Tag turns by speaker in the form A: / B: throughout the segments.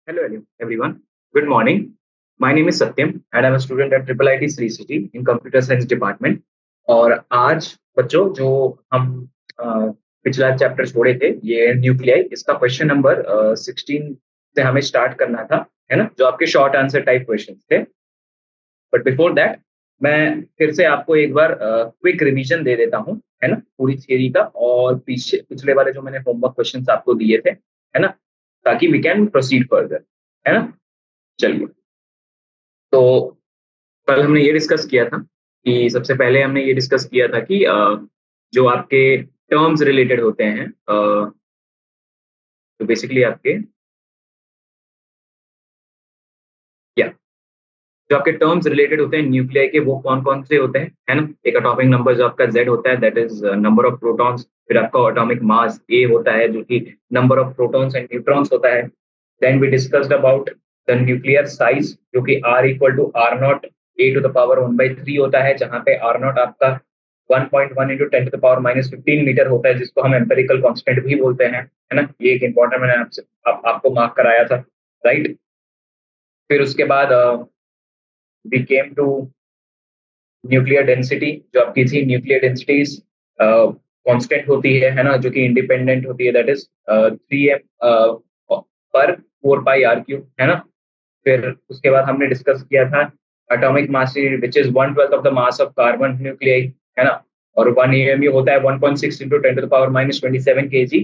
A: Hello, everyone. Good morning. My name is Satyam, and I'm a student at Triple IT Sri City in Computer Science Department. और आज बच्चों जो हम अ, पिछला chapter छोड़े थे ये न्यूक्लियाई इसका क्वेश्चन नंबर 16 से हमें स्टार्ट करना था, है ना, जो आपके शॉर्ट आंसर टाइप क्वेश्चन थे। बट बिफोर दैट मैं फिर से आपको एक बार क्विक रिवीजन दे देता हूँ, है ना, पूरी थियरी का और पीछे पिछले वाले जो मैंने होमवर्क क्वेश्चंस आपको दिए थे, है ना, ताकि वी कैन प्रोसीड फर्दर, है ना। चलिए, तो कल हमने ये डिस्कस किया था कि सबसे पहले हमने ये डिस्कस किया था कि जो आपके टर्म्स रिलेटेड होते हैं, तो बेसिकली आपके क्या जो आपके टर्म्स रिलेटेड होते हैं न्यूक्लियाई के, वो कौन कौन से होते हैं, है ना। एक एटॉमिक नंबर जो आपका Z होता है, that is number of protons. फिर आपका एटॉमिक मास A होता है, जो कि number of protons and neutrons होता है। Then we discussed about the nuclear size, जो कि R equal to R not A to the power 1/3 होता है, जहाँ पे आर नॉट आपका 1.1 into 10 to the power -15 metre होता है, जिसको हम एम्पेरिकल कांस्टेंट भी बोलते हैं, है ना। ये एक इंपॉर्टेंट मैंने आपको मार्क कराया था, राइट। फिर उसके बाद we came to nuclear density, जो आपकी थी न्यूक्लियर डेंसिटीज कांस्टेंट होती है ना, जो कि इंडिपेंडेंट होती है, दैट इज 3m पर 4 π r³ है ना। फिर उसके बाद हमने डिस्कस किया था atomic mass, which is 1/12 of the mass of carbon nuclei, है ना। और 1 AMU होता है 1.6 into 10 to the power -27 kg,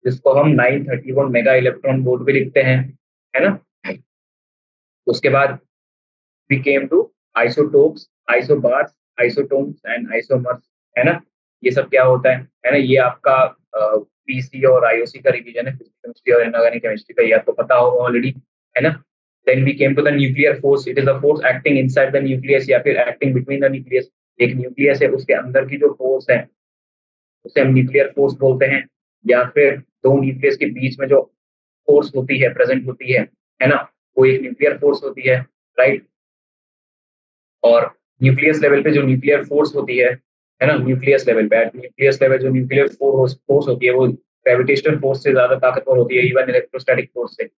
A: जिसको हम 931 मेगा इलेक्ट्रॉन वोल्ट भी लिखते हैं, है ना। उसके बाद we came to isotopes, isobars, isotones and isomers, है ना। ये सब क्या होता है ना। ये आपका पीसी और आईओसी का रिवीजन है, फिजिकल केमिस्ट्री और इनऑर्गेनिक केमिस्ट्री का, ये आपको पता होगा ऑलरेडी, है ना। Then we came to the nuclear force, it is the force acting inside the nucleus या फिर एक्टिंग बिटवीन द न्यूक्लियस। एक न्यूक्लियस है, उसके अंदर की जो फोर्स है उसे हम न्यूक्लियर फोर्स बोलते हैं, या फिर दो न्यूक्लियस के बीच में जो फोर्स होती है, प्रेजेंट होती है ना, वो एक न्यूक्लियर फोर्स होती है, राइट। और न्यूक्लियस लेवल पे जो न्यूक्लियर फोर्स होती है ना, न्यूक्लियस लेवल पे, न्यूक्लियस लेवल जो न्यूक्लियर फोर्स होती है, वो ग्रेविटेशनल फोर्स से ज्यादा ताकतवर होती है, इवन इलेक्ट्रोस्टैटिक फोर्स से।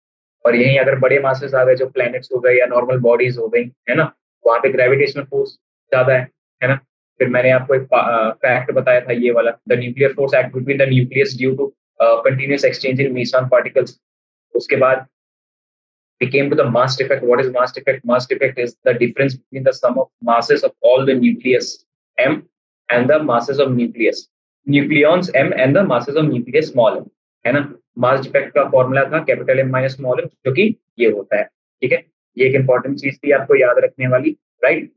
A: और यहीं अगर बड़े मासेस आ गए, जो प्लैनेट्स हो गए या नॉर्मल बॉडीज हो गई, है ना, वहां पे ग्रेविटेशनल फोर्स ज्यादा है ना। फिर मैंने आपको एक फैक्ट बताया था, ये वाला, the nuclear force act between the nucleus due to continuous exchange in meson particles. उसके बाद we came to the mass defect. What is mass defect? Mass defect is the difference between the sum of masses of all the nucleus M and the masses of nucleus nucleons M and the masses of nucleus small m, है ना। Mass defect का formula था capital M minus small m, जो कि ये होता है, ठीक है। ये एक इंपॉर्टेंट चीज थी आपको याद रखने वाली, राइट।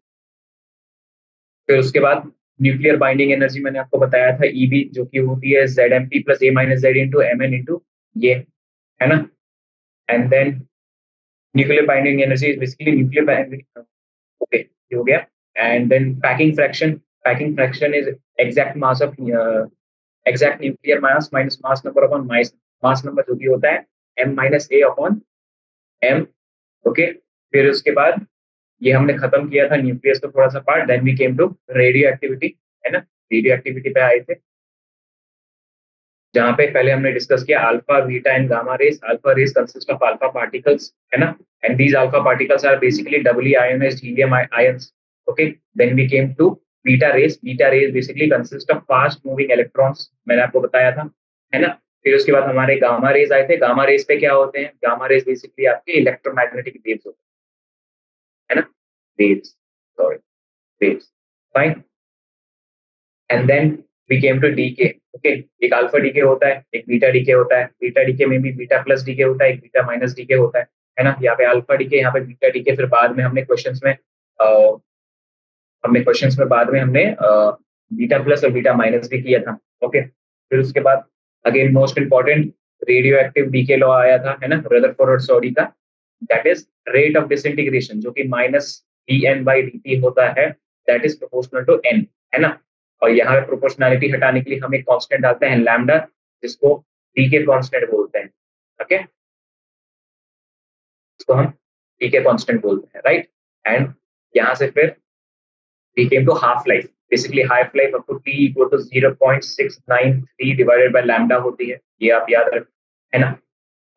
A: फिर उसके बाद न्यूक्लियर बाइंडिंग एनर्जी मैंने आपको बताया था, ईबी, जो कि होती है ZMP plus A minus Z into MN into ये, है ना। And then nuclear binding energy is basically nuclear binding. Okay, ये हो गया। And then packing fraction is exact mass of exact nuclear mass minus mass number upon mass number, जो भी होता है m minus a upon m। Okay, फिर उसके बाद ये हमने खत्म किया था न्यूक्लियस का थोड़ा सा part. Then we came to radioactivity, है ना। रेडियो एक्टिविटी पे आए थे, जहाँ पे पहले हमने डिस्कस किया alpha, beta and gamma rays. Alpha rays consist of alpha particles, है ना, and these alpha particles are basically doubly ionized helium ions. Okay, then we came to beta rays. Beta rays basically consist of fast moving electrons, मैंने आपको बताया था, है ना। फिर उसके बाद हमारे गामा रेस आए थे। गामा रेस पे क्या होते हैं? गामा रेस बेसिकली आपके इलेक्ट्रोमैग्नेटिक वेव्स होते हैं, है ना, waves, sorry, waves, fine. And then we came to decay. Okay, एक अल्फा डीके होता है, एक बीटा डीके होता है। बीटा डीके में भी बीटा प्लस डीके होता है, एक बीटा माइनस डीके होता है ना। यहाँ पे अल्फा डीके, यहाँ पे बीटा डीके। फिर बाद में हमने क्वेश्चंस में बाद में हमने बीटा प्लस और बीटा माइनस भी किया था। ओके, फिर उसके बाद again most important radioactive decay law आया था, है ना, रदरफोर्ड और सॉडी का। That is rate of disintegration, जो कि -dn/dt होता है, that is proportional to n, है ना। और यहाँ पे प्रोपोर्शनैलिटी हटाने के लिए हम एक कांस्टेंट डालते हैं लैम्डा, जिसको डी के कांस्टेंट बोलते हैं। ओके, इसको हम डी के कांस्टेंट बोलते हैं, राइट। एंड यहाँ से फिर we came to half life. Basically half life up to t equal to 0.693 divided by lambda होती है, ये आप याद रखें, है ना।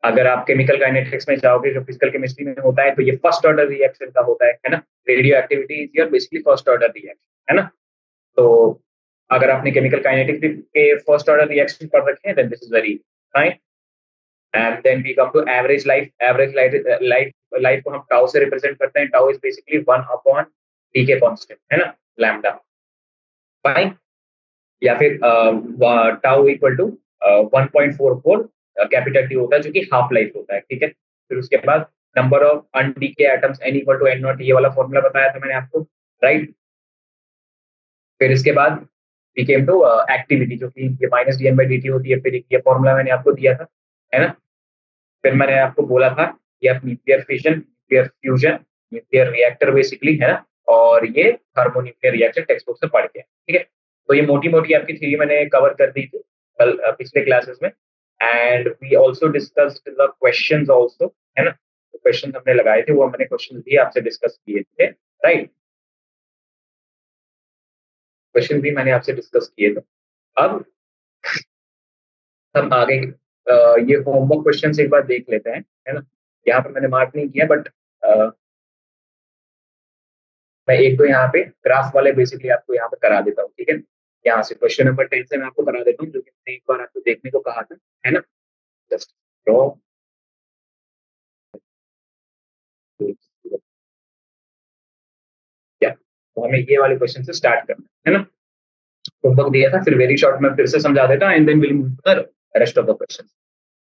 A: अगर आप केमिकल काइनेटिक्स में जाओगे जो फिजिकल केमिस्ट्री में होता है, तो ये फर्स्ट ऑर्डर रिएक्शन का होता है ना। Radioactivity is your basically first order reaction, है ना। तो अगर आपने केमिकल काइनेटिक्स के फर्स्ट ऑर्डर रिएक्शन पढ़ रखे हैं, then this is very fine. And then we come to average life. Average life life को हम टाउ से रिप्रेजेंट करते हैं। Tau is basically 1 upon decay constant, है ना, लैम्डा, फाइन। या फिर tau equal to 1.44 capital T होता है, जो कि हाफ लाइफ होता है, ठीक है। फिर उसके बाद number of undecayed atoms N equal to N naught, ये वाला फॉर्मूला बताया था मैंने आपको, राइट। फिर इसके बाद वी केम टू एक्टिविटी, जो कि ये minus D N by D T होती है। फिर ये फॉर्मूला मैंने आपको दिया था, है ना। फिर मैंने आपको बोला था कि आप nuclear fission, nuclear fusion, nuclear reactor basically, है ना, और ये थर्मोन्यूक्लियर रिएक्शन टेक्स्ट बुक से पढ़ के, ठीक है। तो ये मोटी मोटी आपकी थ्योरी मैंने कवर कर दी थी कल पिछले क्लासेस में। And we also discussed the questions also, है ना। तो क्वेश्चन हमने लगाए थे, वो मैंने क्वेश्चन भी आपसे डिस्कस किए थे, राइट। क्वेश्चन भी मैंने आपसे डिस्कस किए थे। अब हम आगे ये होमवर्क क्वेश्चन एक बार देख लेते हैं, है ना। यहाँ पे मैंने मार्क नहीं किया, बट मैं एक दो यहाँ पे ग्राफ वाले बेसिकली आपको यहाँ पे करा देता हूँ, ठीक है। यहाँ से क्वेश्चन नंबर 10 से मैं आपको करा देता हूँ, जो कि मैंने एक बार आपको देखने को कहा था, है ना। जस्ट ड्रॉ, क्या, तो हमें ये वाले क्वेश्चन से स्टार्ट करना है ना। होमवर्क दिया था, फिर वेरी शॉर्ट में फिर से समझा देता हूँ, and then will move to the rest of the question,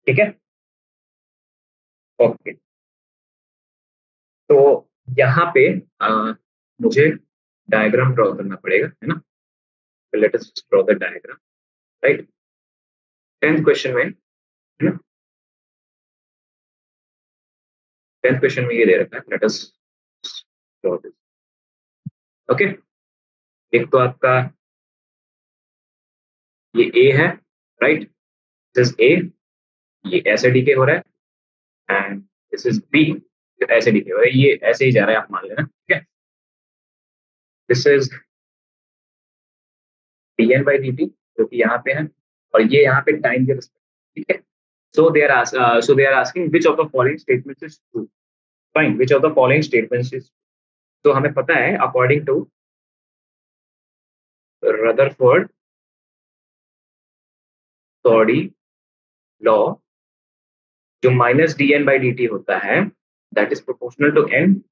A: ठीक है। ओके, तो यहाँ पे मुझे डायग्राम ड्रॉ करना पड़ेगा, है ना। Let us draw the diagram, right. 10th question में, है ना, 10th क्वेश्चन में ये दे रखा है, let us draw this, okay. एक तो आपका ये ए है, राइट, दिस इज ए, ये ऐसे डीके हो रहा है, एंड दिस इज बी, ऐसे डीके हो रहा है, ये ऐसे ही जा रहा है, आप मान लेना, ठीक है। This is D N by D T, जो कि यहाँ पे है, और ये यहाँ पे टाइम के रिस्पेक्ट, ठीक है। So they are asking which of the following statements is true. Fine, which of the following statements is, तो हमें पता है according to Rutherford Torrey law, जो minus D N by D T होता है, that is proportional to N,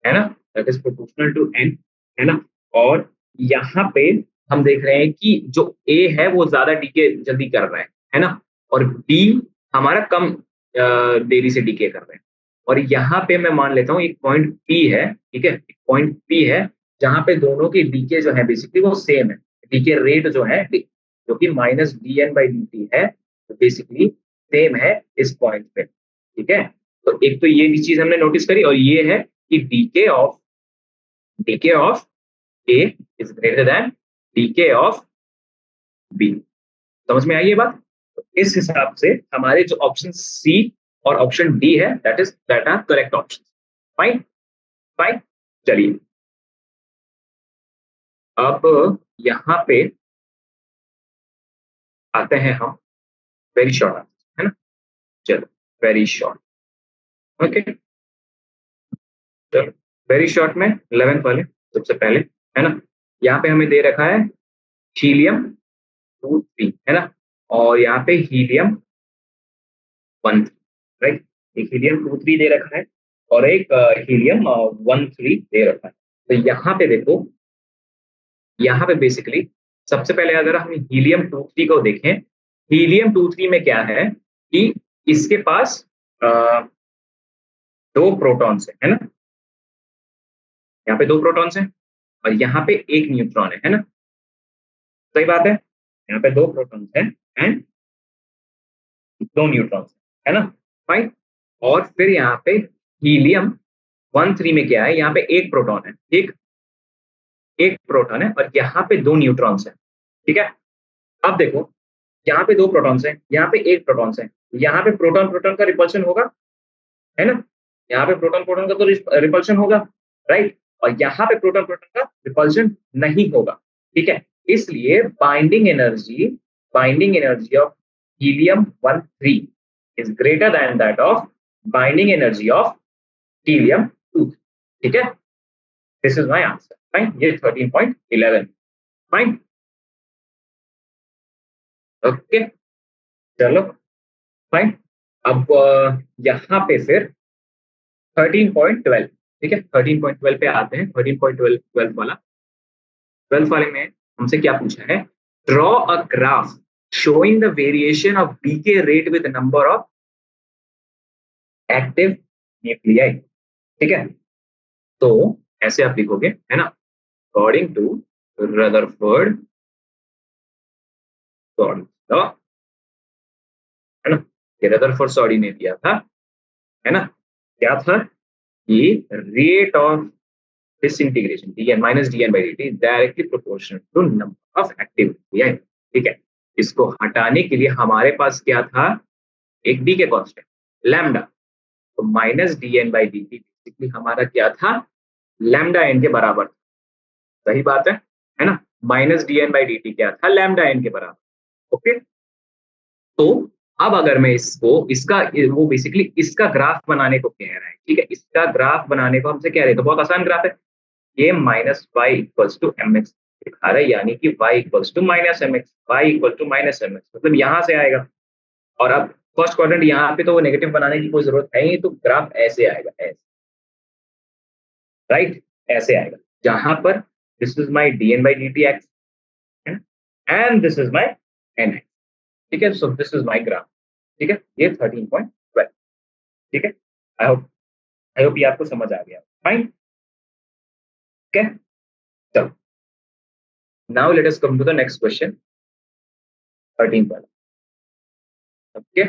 A: है ना, that is proportional to N, है ना। और यहाँ पे हम देख रहे हैं कि जो ए है वो ज्यादा डीके जल्दी कर रहा है ना, और डी हमारा कम देरी से डीके कर रहे हैं। और यहाँ पे मैं मान लेता हूँ एक पॉइंट पी है, ठीक है, एक पॉइंट पी है जहाँ पे दोनों की डीके जो है बेसिकली वो सेम है। डीके रेट जो है, जो कि minus D N by D T है, तो बेसिकली सेम है इस पॉइंट पे, ठीक है। तो एक तो ये भी चीज हमने नोटिस करी, और ये है कि decay of A is greater than decay of B. समझ में आई ये बात। तो इस हिसाब से हमारे जो ऑप्शन सी और ऑप्शन डी है, that are correct option. Fine, fine, चलिए अब यहाँ पे आते हैं हम वेरी शॉर्ट, है ना। चलो वेरी शॉर्ट, ओके, चलो वेरी शॉर्ट में 11th वाले सबसे पहले, है ना। यहाँ पे हमें दे रखा है हीलियम 2 3, है ना, और यहाँ पे हीलियम 1 3, राइट। एक हीलियम 2 3 दे रखा है, और एक हीलियम 1 3 दे रखा है। तो यहाँ पे देखो, यहाँ पे बेसिकली सबसे पहले अगर हम हीलियम 2 3 को देखें, हीलियम 2 3 में क्या है कि इसके पास 2 प्रोटॉन्स है ना, यहाँ पे 2 प्रोटॉन्स हैं, और यहाँ पे एक न्यूट्रॉन है ना। सही बात है, यहाँ पे 2 प्रोटॉन्स हैं एंड 2 न्यूट्रॉन्स, है ना, फाइन। और फिर यहाँ पे हीलियम 1 3 में क्या है, यहाँ पे एक प्रोटॉन है, एक एक प्रोटॉन है, और यहाँ पे 2 न्यूट्रॉन्स है, ठीक है। अब देखो, यहाँ पे 2 प्रोटॉन्स हैं, यहाँ पे एक प्रोटॉन्स है, यहाँ पे प्रोटॉन प्रोटॉन का रिपल्शन होगा, है ना। यहाँ पे प्रोटॉन प्रोटॉन का तो रिपल्शन होगा, राइट, और यहाँ पे प्रोटॉन प्रोटॉन का रिपल्शन नहीं होगा, ठीक है। इसलिए binding energy of helium 1 3 is greater then that of binding energy of helium 2। ठीक है, this is my answer. Fine, ये 13.11। फाइन, ओके, चलो फाइन। अब यहाँ पे फिर 13.12, ठीक है, 13.12 पे आते हैं। 13.12 ट्वेल्थ वाला, ट्वेल्थ वाले में हमसे क्या पूछा है? Draw a graph showing the variation of decay rate with number of active nuclei। ठीक है, तो ऐसे आप लिखोगे, है ना, अकॉर्डिंग टू रदरफोर्ड लॉ, है ना, ये रदरफोर्ड सॉरी ने दिया था, है ना, क्या था? ये rate of disintegration dn minus dn by dt is directly proportional to number of active nuclei। ठीक है, इसको हटाने के लिए हमारे पास क्या था? एक डी के कॉन्स्टेंट लैम्डा, तो minus D N by D T basically हमारा क्या था? लैम्डा एन के बराबर। सही बात है ना, minus D N by D T क्या था? लैम्डा एन के बराबर। ओके, तो अब अगर मैं इसको इसका वो बेसिकली इसका ग्राफ बनाने को कह रहा है, ठीक है, इसका ग्राफ बनाने को हमसे कह रहे हैं, तो बहुत आसान ग्राफ है। ये minus Y equals to M X दिखा रहा है, यानी कि Y equals to minus M X, Y equal to minus M X, मतलब यहां से आएगा। और अब फर्स्ट क्वाड्रेंट यहाँ पे तो वो नेगेटिव बनाने की कोई जरूरत है ही, तो ग्राफ ऐसे आएगा, ऐसे, राइट, ऐसे आएगा, जहां पर this is my D N by D T X and this is my N X. ठीक है, so this is my graph. ठीक है, ये 13.12। ठीक है, आई होप ये आपको समझ आ गया। फाइन, ओके, चलो, now let us come to the next question, 13 वाला। ओके,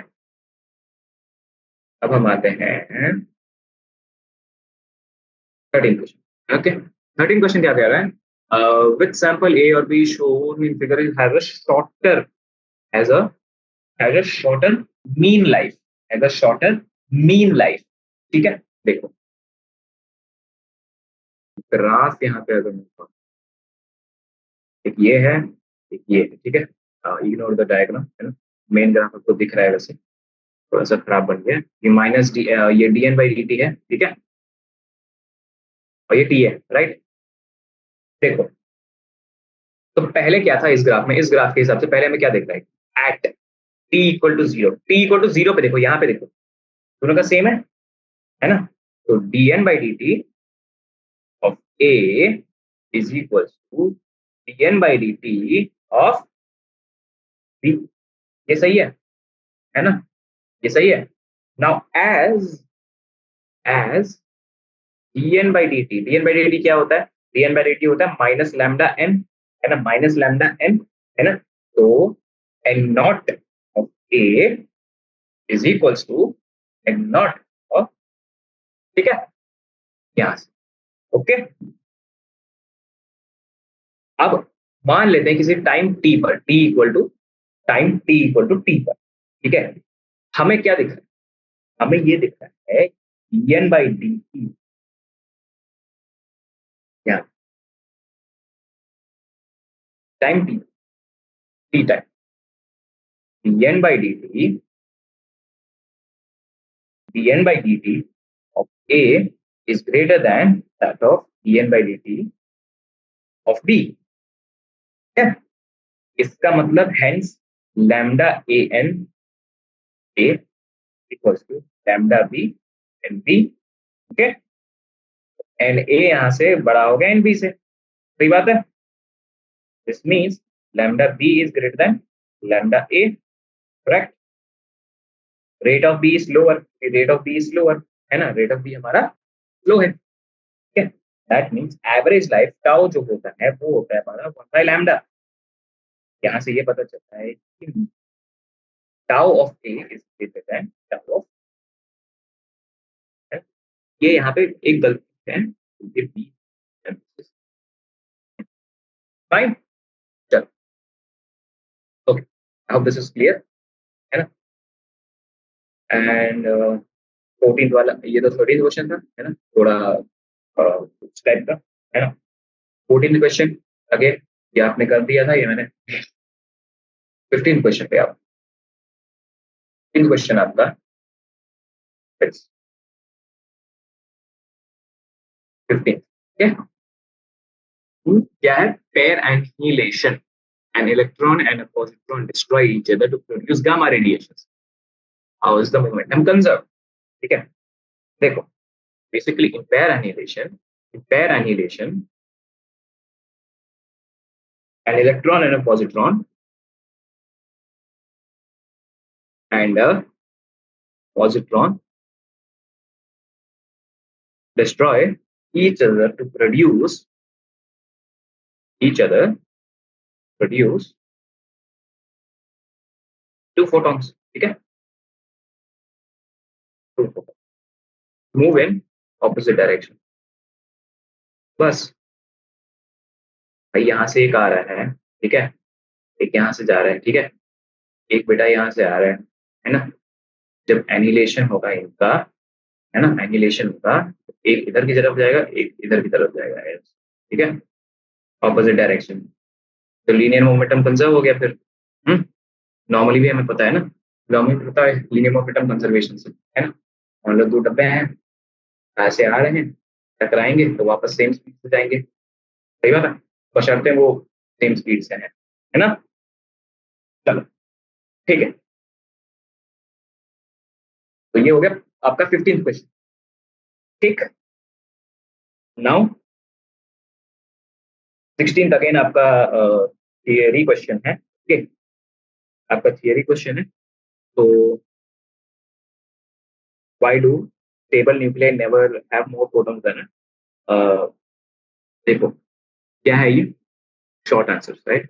A: अब हम आते हैं 13 क्वेश्चन। ओके, 13 क्वेश्चन क्या कह रहा है? विच सैंपल ए और be shown in figure is has a shorter has a has a shorter mean life, has a shorter mean life. ठीक है, देखो ग्राफ यहाँ पे अगर मैं कहूं, एक ये है, एक ये है, ठीक है, इग्नोर द डायग्राम, है ना, मेन ग्राफ आपको दिख रहा है, वैसे थोड़ा सा खराब बन गया। ये माइनस डी, ये D N by D T है, ठीक है, और ये टी है, राइट। देखो, तो पहले क्या था इस ग्राफ में? इस ग्राफ के हिसाब से पहले हमें क्या देख रहा है? At T equal to zero, T equal to zero पे देखो, यहाँ पे देखो, दोनों का सेम है ना, तो D N by D T of A is equal to D N by D T of B. ये सही है ना, ये सही है। Now as D N by D T, D N by D T क्या होता है? D N by D T होता है माइनस लैम्डा एन, है ना, माइनस लैम्डा एन, है ना, तो N not of A is equals to N not of, ठीक है, यहां से। ओके, अब मान लेते हैं किसी टाइम टी पर, T equal to time T equal to T पर, ठीक है, हमें क्या दिख रहा है? हमें ये दिख रहा है D N by D T, यहाँ time T, T time, D N by D T, dn by dt of A is greater than that of dn by dt of B। है, इसका मतलब hence lambda a n a equals to lambda b n b। Okay, N A यहां से बड़ा हो गया N B से, सही बात है। This means lambda b is greater than lambda a, correct। Rate of B is lower, rate of B is lower, है ना, रेट ऑफ बी हमारा स्लो है, ठीक है। That means average life tau जो होता है वो होता है हमारा 1/लैम्डा। यहाँ से ये पता चलता है कि tau of A is greater then tau of, ये यहाँ पे एक गलती है, ये बी, फाइन, चलो, okay, I hope this is clear, है ना। एंड 14th वाला, ये तो 13th क्वेश्चन था, है ना, थोड़ा उस टाइप का, है ना। 14th क्वेश्चन अगेन, ये आपने कर दिया था, ये मैंने 15th क्वेश्चन पे आप इन क्वेश्चन आपका 15, ठीक है। क्या है? Pair annihilation, an electron and a positron destroy each other to produce gamma radiations. How is the momentum conserved? ठीक है, देखो, basically in pair annihilation, an electron and a positron and a positron destroy each other to produce two photons, ठीक है, two photons move in opposite direction. बस भाई यहाँ से एक आ रहा है, ठीक है, एक यहाँ से जा रहा है, ठीक है, एक बेटा यहाँ से आ रहा है ना। जब एनिलेशन होगा इनका, है ना, एनिलेशन होगा, एक इधर की तरफ जाएगा, एक इधर की तरफ जाएगा, ठीक है, ऑपोजिट डायरेक्शन। तो लीनियर मोमेंटम कंजर्व हो गया फिर। नॉर्मली भी हमें पता है ना, नॉर्मली पता है लीनियर मोमेंटम कंजर्वेशन से, है ना। मान लो दो डब्बे हैं, ऐसे आ रहे हैं, टकराएंगे तो वापस सेम स्पीड से जाएंगे, सही बात है, बशर्ते वो सेम स्पीड से है ना। चलो ठीक है, तो ये हो गया आपका 15th क्वेश्चन। ठीक, नाउ 16th अगेन आपका थियरी क्वेश्चन है, ठीक है, आपका थियरी क्वेश्चन है। तो why do stable nuclear never have more protons than, देखो क्या है ये, short answer, right,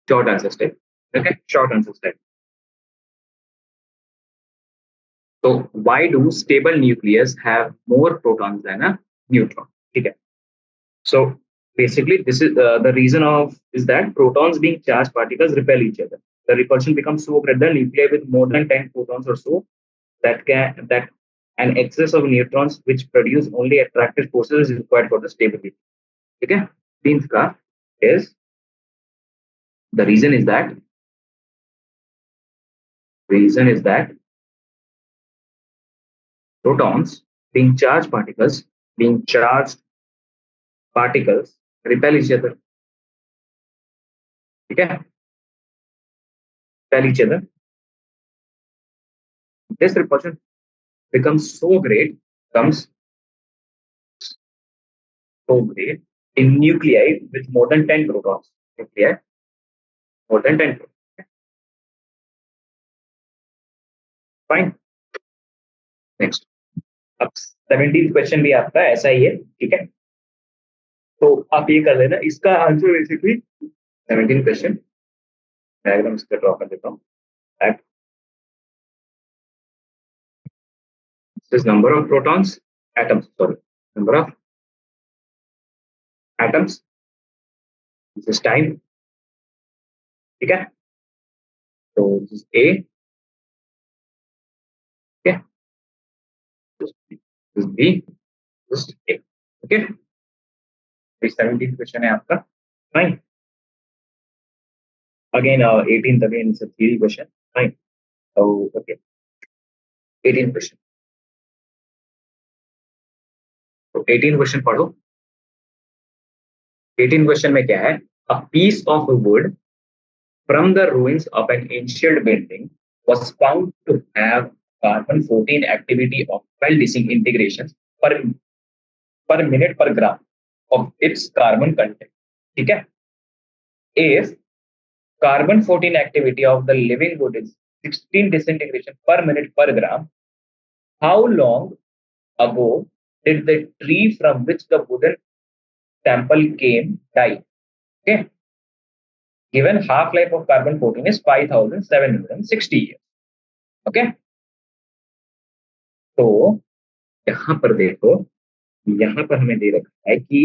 A: short answer step, okay, short answer step. तो why do stable nucleus have more protons than a neutron, ठीक है। So basically, this is the reason of is that protons being charged particles repel each other. The repulsion becomes so great that nuclei with more than 10 protons or so that an excess of neutrons which produce only attractive forces is required for the stability. Okay, means ka is the reason is that protons being charged particles repel each other. Okay, repel each other. This repulsion becomes comes so great in nuclei with more than 10 protons. Nuclei more than 10 protons. Fine. Next. अब 17th question भी आपका ऐसा ही है, ठीक है। तो आप ये कर लेना, इसका answer basically 17th question, diagram इसका ड्रॉ कर देता हूँ। This is number of protons, atoms, sorry, number of atoms, this is time, ठीक है। तो this is A, okay, this is B, this is A, okay। 17th question है आपका, fine. Again, 18th again is a theory question, fine। Oh, okay, 18th question, तो 18th question पढ़ो। 18th question में क्या है, a piece of wood from the ruins of an ancient building was found to have carbon-14 activity of 12 disintegrations per minute per gram of its carbon content, ठीक है। If carbon-14 activity of the living wood is 16 disintegration per minute per gram, how long ago did the tree from which the wooden sample came die? Okay. Given half-life of carbon-14 is 5,760 years. Okay. तो यहां पर देखो, यहां पर हमें दे रखा है कि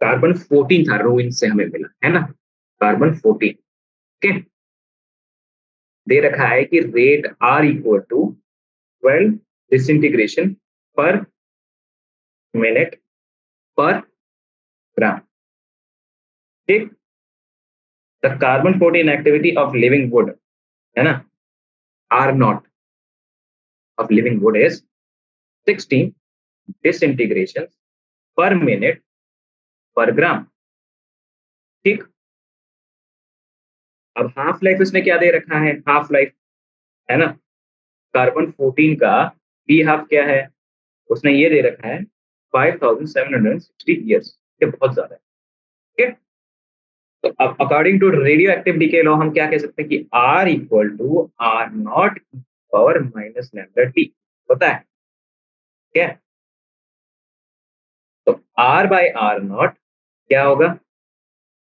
A: कार्बन-14 था, रूइन से हमें मिला है ना, कार्बन-14, ठीक, दे रखा है कि rate R equal to 12 disintegration per minute per gram, ठीक। The carbon fourteen activity of living wood है ना, R naught of living wood is 16 disintegration per minute per gram. ठीक, अब हाफ लाइफ इसने क्या दे रखा है, हाफ लाइफ, है ना, कार्बन 14 का बी हाफ क्या है, उसने ये दे रखा है 5760 ईयर्स, ये बहुत ज्यादा है। ठीक है, तो अब according to radioactive decay law हम क्या कह सकते हैं कि R equal to R not power minus lambda T होता है। ठीक है, तो आर बाय आर नॉट क्या होगा,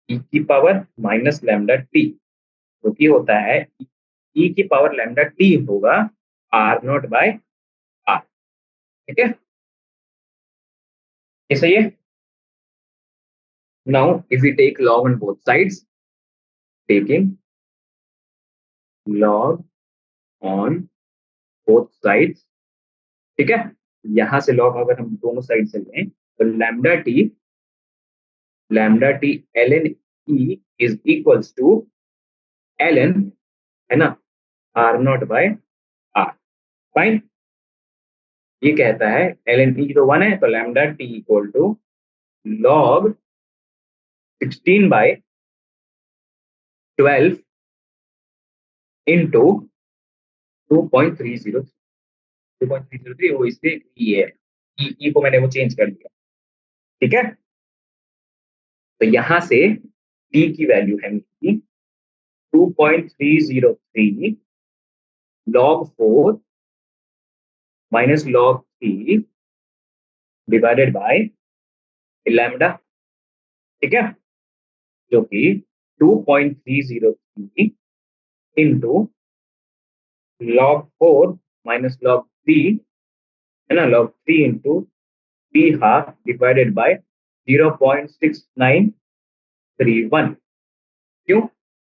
A: ई की पावर माइनस लैम्डा टी, जो कि होता है ई की पावर लैम्डा टी होगा आर नॉट बाय आर। ठीक है, ये सही है। Now if we take log on both sides, taking log on both sides, ठीक है, यहां से लॉग अगर हम दोनों साइड से लें तो lambda T L N E is equals to L N, है ना, R not by R. Fine, ये कहता है एल एन ई तो 1 है, तो lambda T equal to log 16/12 into 2.303 वो इससे ई है, ई को मैंने वो चेंज कर दिया। ठीक है, तो यहां से टी की वैल्यू है मेरी 2.303 log 4 minus log 3 divided by lambda. ठीक है, जो कि 2.303 इंटू लॉग 4 माइनस लॉग 3, है ना, log 3 into T half divided by 0.6931। क्यों,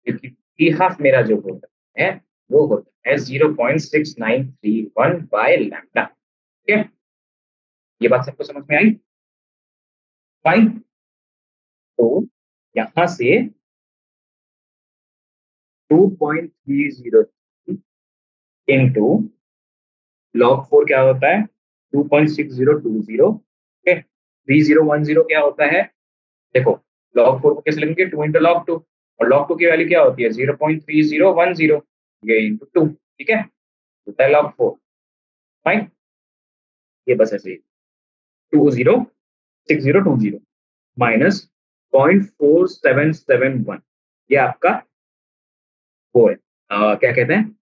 A: क्योंकि टी हाफ मेरा जो होता है वो होता है 0.6931 बाय लैम्डा। ठीक है, ये बात सबको समझ में आई। फाइन, तो यहां से 2.303 इंटू लॉग 4 क्या होता है 2.6020। ओके, 3010 क्या होता है, देखो लॉग 4 को कैसे लिखेंगे, 2 इंटू लॉग 2, और लॉग 2 की वैल्यू क्या होती है 0.3010, ये इंटू 2। ठीक है, होता है लॉग 4। फाइन, ये बस ऐसे 206020 माइनस 0.4771, ये आपका वो है, क्या कहते हैं,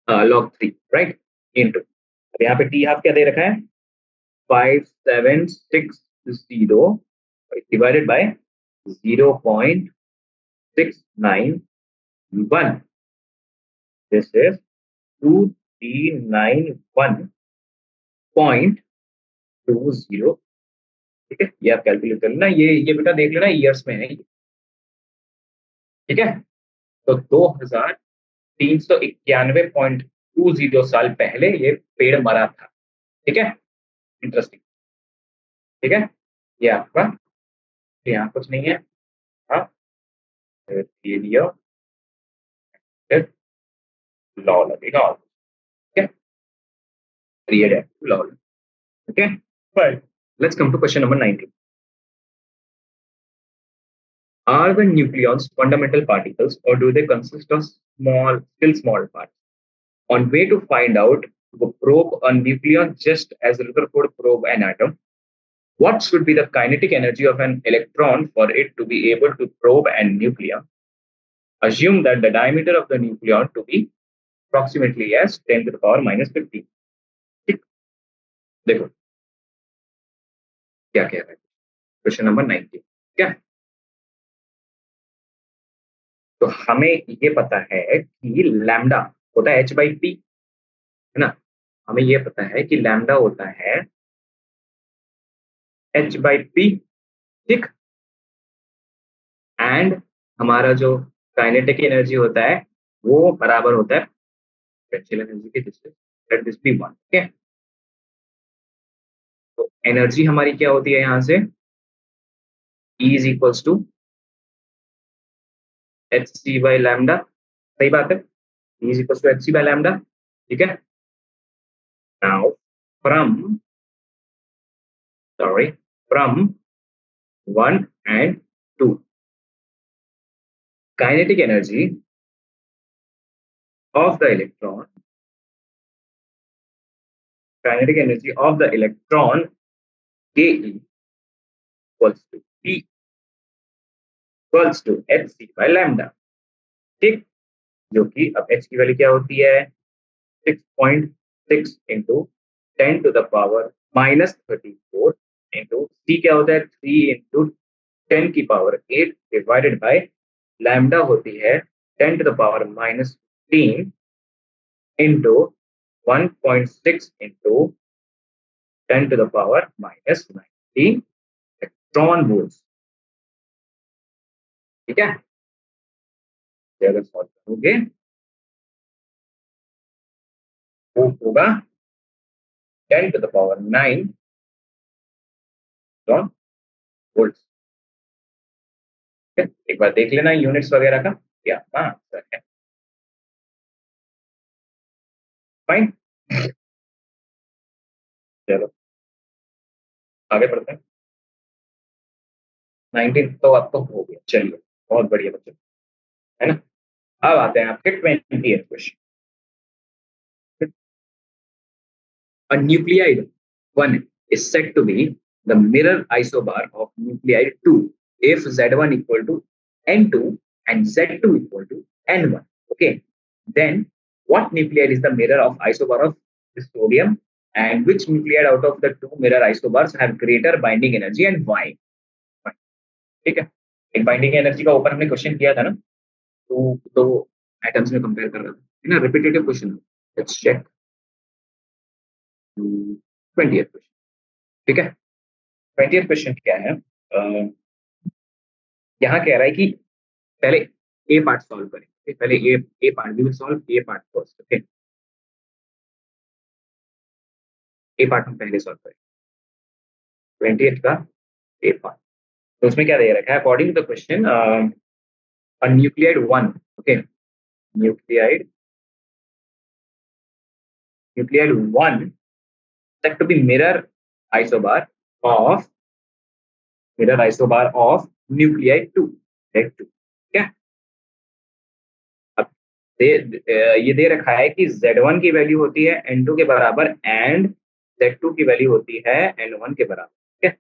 A: लॉग 3, राइट, इंटू, अब यहाँ पे टी हाफ क्या दे रखा है 5760 डिवाइडेड बाय 0.691, दिस इज 2391.20। ठीक है, ये आप कैलकुलेट कर लेना, ये बेटा देख लेना ईयर्स में है। ठीक है, तो 2391.20 साल पहले ये पेड़ मरा था। ठीक है, इंटरेस्टिंग। ठीक है, ये आपका, यहाँ कुछ नहीं है, हाँ, ये दिया लॉ लगेगा, ठीक है, पीरियड है law. Okay, fine, let's come to question number 19। Are the nucleons fundamental particles or do they consist of small parts? On way to find out, to probe a nucleon just as Rutherford probe an atom, what should be the kinetic energy of an electron for it to be able to probe an nucleon? Assume that the diameter of the nucleon to be approximately as 10 to the power minus 15. ठीक, देखो क्या कह रहा है question number 19। क्या, तो हमें ये पता है कि लैम्डा होता है h/p, है ना, हमें ये पता है कि लैम्डा होता है h/p। ठीक, एंड हमारा जो काइनेटिक एनर्जी होता है वो बराबर होता है पोटेंशियल एनर्जी के, जिससे लेट दिस बी 1। ठीक है, तो एनर्जी हमारी क्या होती है यहाँ से E is equals to H C by lambda, सही बात है, E is equals to hc by lambda, ठीक है। Now from sorry from 1 and 2, kinetic energy of the electron, kinetic energy of the electron Ke equals to P equals to hc by lambda, ठीक। जो कि अब h की value क्या होती है, 6.6 इंटू 10⁻⁻34 इंटू c क्या होता है, 3 इंटू 10⁸ डिवाइडेड बाय लैम्डा होती है 10⁻⁻15 इंटू 1.6 इंटू 10⁻⁻90 इलेक्ट्रॉन वोल्ट, ठीक है। ये अगर सॉल्व करोगे वो होगा 10⁻9 इलेक्ट्रॉन वोल्ट। एक बार देख लेना यूनिट्स वगैरह का क्या आंसर है। फाइन, चलो आगे बढ़ते हैं। 19 तो आपको हो गया, चलिए बहुत बढ़िया बच्चों, है ना। अब आते हैं आपके 20th question. A nuclide 1 is said to be the mirror isobar of nuclide 2 if Z1 equal to N2 and Z2 equal to N1. Okay, then what nuclide is the mirror of isobar of the sodium, and which nuclide out of the two mirror isobars have greater binding energy and why? ठीक है, एक binding energy का ऊपर हमने question किया था ना, तो दो एटम्स में कंपेयर कर रहा था, है ना, repetitive question. Let's check 20th question, ठीक है। 20th क्वेश्चन क्या है, यहाँ कह रहा है कि पहले ए पार्ट सॉल्व करें, पहले A part we will solve A part first, okay. A part हम पहले सॉल्व करें 20th का ए पार्ट। तो उसमें क्या दे रखा है, according to the question a nuclide 1, okay, nuclide 1 said to be isobar of mirror isobar of nuclei 2, right? 2, ठीक है। अब ये दे रखा है कि Z1 की वैल्यू होती है N2 के बराबर एंड Z2 की वैल्यू होती है N1 के बराबर, ठीक है।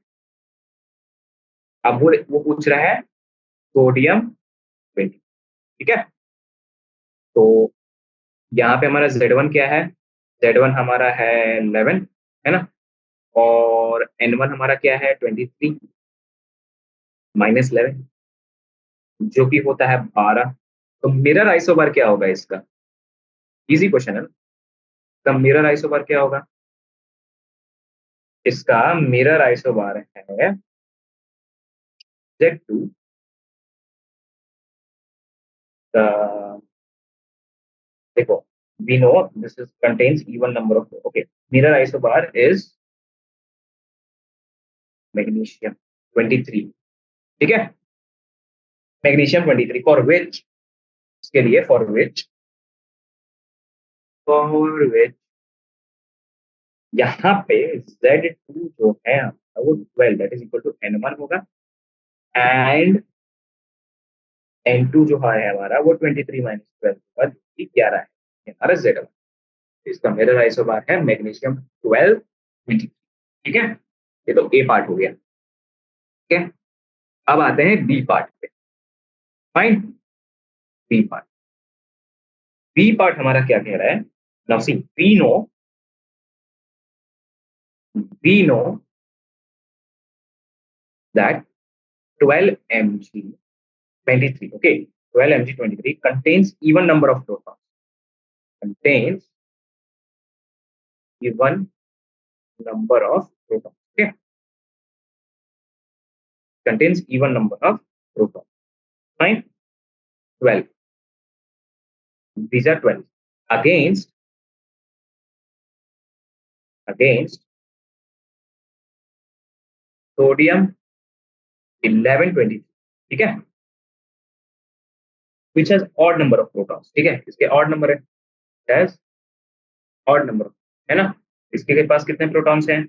A: अब वो पूछ रहा है सोडियम 20, ठीक है। तो यहाँ पे हमारा Z1 क्या है, Z1 हमारा है 11, है ना, और N1 हमारा क्या है 23 माइनस 11 जो कि होता है 12। तो मिरर आइसोबार क्या होगा इसका, इजी क्वेश्चन है ना। तो मिरर आइसोबार क्या होगा, इसका मिरर आइसोबार है Z2 देखो, we know this is contains even number of, okay, mirror isobar is magnesium 23, ठीक है, मैग्नीशियम 23 फॉर विच, इसके लिए फॉर विच यहाँ पे Z2 जो है वो 12 that is equal to N1 होगा, एंड N2 जो है हमारा वो 23 माइनस 12 होगा जो कि 11 है, हमारा Z1। इसका मिरर आइसोबार है मैग्नीशियम 12 23, ठीक है। ये तो ए पार्ट हो गया, ठीक है। अब आते हैं बी पार्ट पे। Fine, B part, B part हमारा क्या कह रहा है, now see we know that 12 mg 23, okay, 12 mg 23 contains even number of protons, contains even number of protons, okay, contains even number of protons. Fine, 12, these are 12 against sodium 11 23, ठीक है। Which has odd number of protons, ठीक है, इसके odd number है, has odd number, है ना, इसके पास कितने प्रोटॉन्स हैं,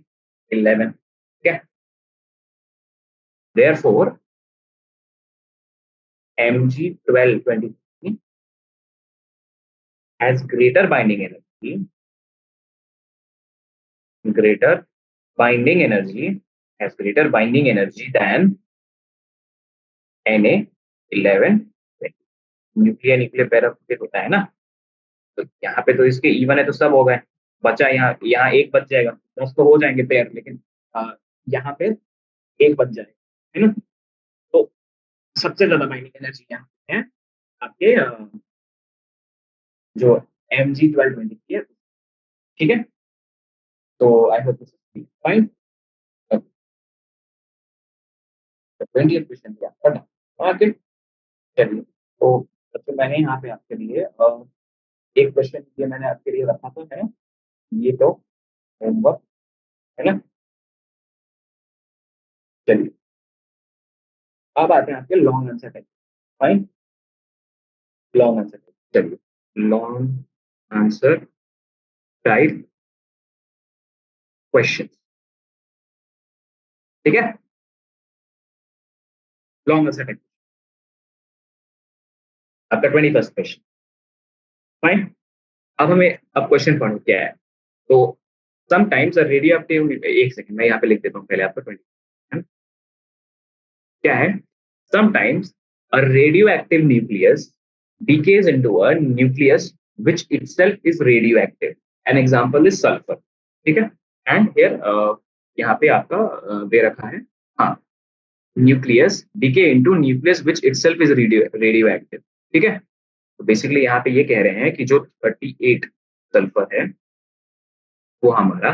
A: 11, ठीक है, therefore Mg1223 has greater binding energy has greater binding energy than Na11, nuclear nuclear पैर होता है ना, तो यहाँ पे तो इसके इवन है तो सब हो गए, बचा यहाँ यहाँ एक बच जाएगा, 10 तो हो जाएंगे पेयर, लेकिन यहाँ पे एक बच जाएगा, है ना, तो सबसे ज्यादा बाइंडिंग एनर्जी यहाँ पे है आपके जो Mg1223 है, ठीक है, तो आई hope this is fine. 20th question दिया पढ़ना, ओके, चलिए, तो सबसे मैंने यहाँ पे आपके लिए एक क्वेश्चन ये मैंने आपके लिए रखा था, है ना, ये तो होमवर्क, है ना, चलिए अब आते हैं आपके long answer type, fine, long answer type, चलिए लॉन्ग आंसर टाइप क्वेश्चन, ठीक है, लॉन्ग आंसर टाइप आपका 21st क्वेश्चन, फाइन। अब हमें अब क्वेश्चन पढ़ो क्या है, तो समटाइम्स रेडियो एक्टिव, एक सेकंड मैं यहाँ पे लिख देता हूँ पहले आपका 20, क्या है, sometimes a radioactive nucleus decays into a nucleus which itself is radioactive, an example is sulfur, ठीक है, and here यहाँ पे आपका दे रखा है, हाँ, nucleus decay into nucleus which itself is radioactive, ठीक है, तो बेसिकली यहाँ पे ये कह रहे हैं कि जो 38 सल्फर है वो हमारा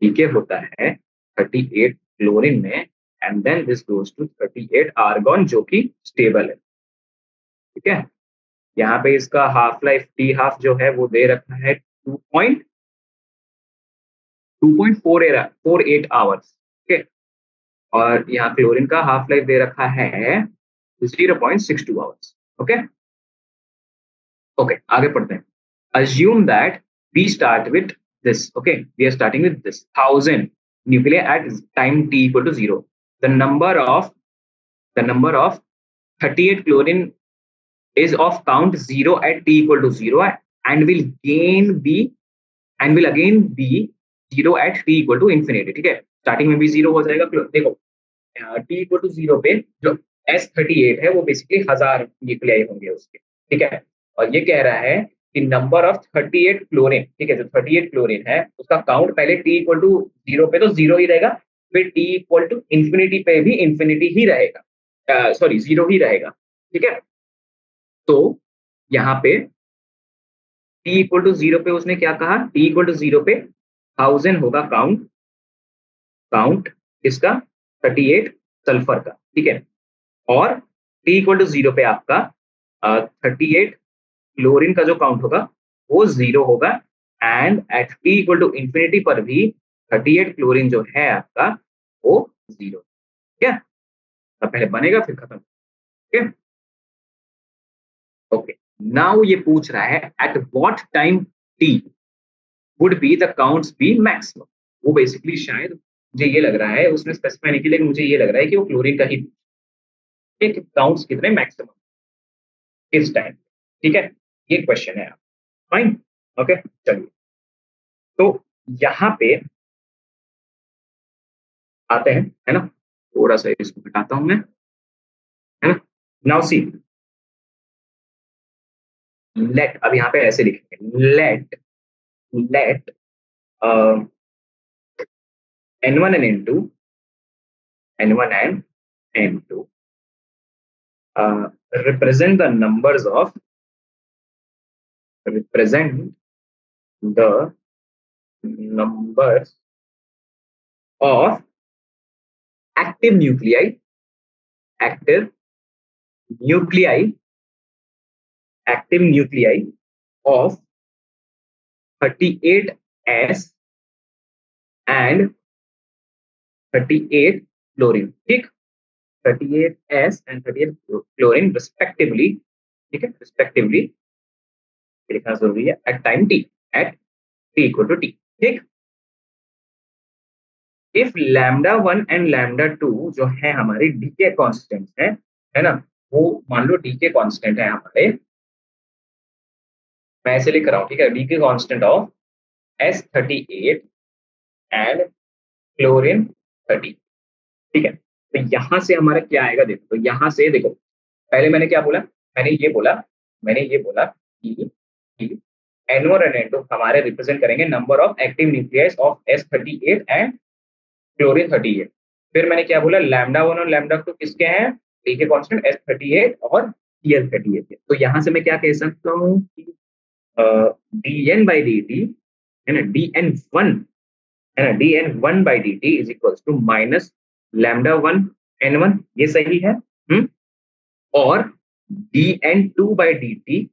A: डीके होता है 38 क्लोरीन में, and then this goes to 38 argon जो कि स्टेबल है, ठीक है, यहाँ पे इसका हाफ लाइफ टी हाफ जो है वो दे रखा है 2.48 आवर्स, ठीक है, और यहाँ क्लोरीन का हाफ लाइफ दे रखा है 0.62 आवर्स, ओके, ओके, आगे पढ़ते हैं, assume that we start with this, okay, we are starting with this 1000 nuclei at time t equal to 0, the number of 38 chlorine is of count 0 at t equal to 0 and will again be 0 at t equal to infinity, ठीक है, starting में भी 0 हो जाएगा, देखो t equal to 0 पे जो S38 है वो बेसिकली 1000 न्यूक्लियाई होंगे उसके, ठीक है, और ये कह रहा है कि नंबर ऑफ 38 क्लोरीन, ठीक है, जो 38 क्लोरीन है उसका काउंट पहले t इक्वल टू 0 पे तो 0 ही रहेगा, फिर t इक्वल टू इंफिनिटी पे भी इंफिनिटी ही रहेगा, सॉरी 0 ही रहेगा, ठीक है, तो यहाँ पे t इक्वल टू 0 पे उसने क्या कहा, t इक्वल टू 0 पे 1000 होगा काउंट, इसका 38 सल्फर का, ठीक है, और t इक्वल टू 0 पे आपका 38 क्लोरीन का जो काउंट होगा वो 0 होगा, and at t equal to infinity पर भी 38 क्लोरीन जो है आपका वो 0, ठीक है, तो पहले बनेगा फिर खत्म, ठीक है, ओके, नाउ ये पूछ रहा है at what time t would be the counts be maximum, वो बेसिकली शायद मुझे ये लग रहा है उसने स्पेसिफाई नहीं किया, लेकिन मुझे ये लग रहा है कि वो क्लोरीन का ही काउंट्स कितने मैक्सिमम किस टाइम, ठीक है, ये क्वेश्चन है, फाइन, ओके, चलिए, तो यहाँ पे आते हैं, है ना, थोड़ा सा इसको हटाता हूं मैं, है ना, नाउ सी लेट, अब यहाँ पे ऐसे लिखेंगे late n1 and n1 and n2 represent the numbers of active nuclei of 38s and 38 chlorine, ठीक, 38s and 38 chlorine respectively ठीक है, रिस्पेक्टिवली लिखना जरूरी है at time T, at T equal to T. ठीक, if lambda one and lambda two जो है हमारी डी के कॉन्स्टेंट है ना, वो मान लो डी के कॉन्स्टेंट है हमारे, मैं ऐसे लिख रहा हूँ, ठीक है, डी के constant of S38 and chlorine 30। ठीक है, तो यहां से हमारा क्या आएगा देखो, तो यहां से देखो, पहले मैंने क्या बोला, मैंने ये बोला कि N1 और N2 हमारे रिप्रेजेंट करेंगे number of active nucleus of S38 and chlorine 38। फिर मैंने क्या बोला, लैम्डा वन और लैम्डा टू किसके हैं, डी के कॉन्स्टेंट S38 और Cl38 के। तो यहां से मैं क्या कह सकता हूँ कि dN बाई dt है ना, dN1 है ना, dN1 by dt is equals to minus lambda one N1, ये सही है। और dN2 by dt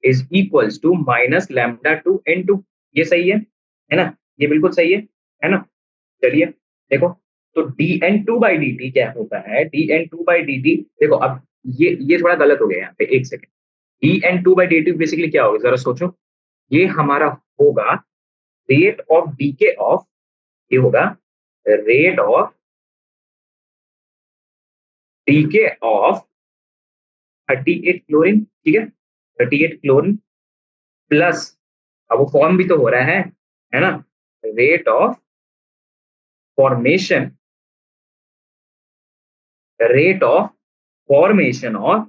A: is equals to minus lambda two N2, ये सही है ना, ये बिल्कुल सही है ना। चलिए देखो, तो dN2 बाई dt क्या होता है, dN2 बाई dt देखो, अब ये थोड़ा गलत हो गया यहाँ पे, एक second. dN2 by dt basically क्या होगा, जरा सोचो, ये हमारा होगा रेट ऑफ डीके ऑफ, ये होगा rate of DK of 38 chlorine, ठीक है, 38 क्लोरीन प्लस, अब वो फॉर्म भी तो हो रहा है ना, rate of formation, rate of formation of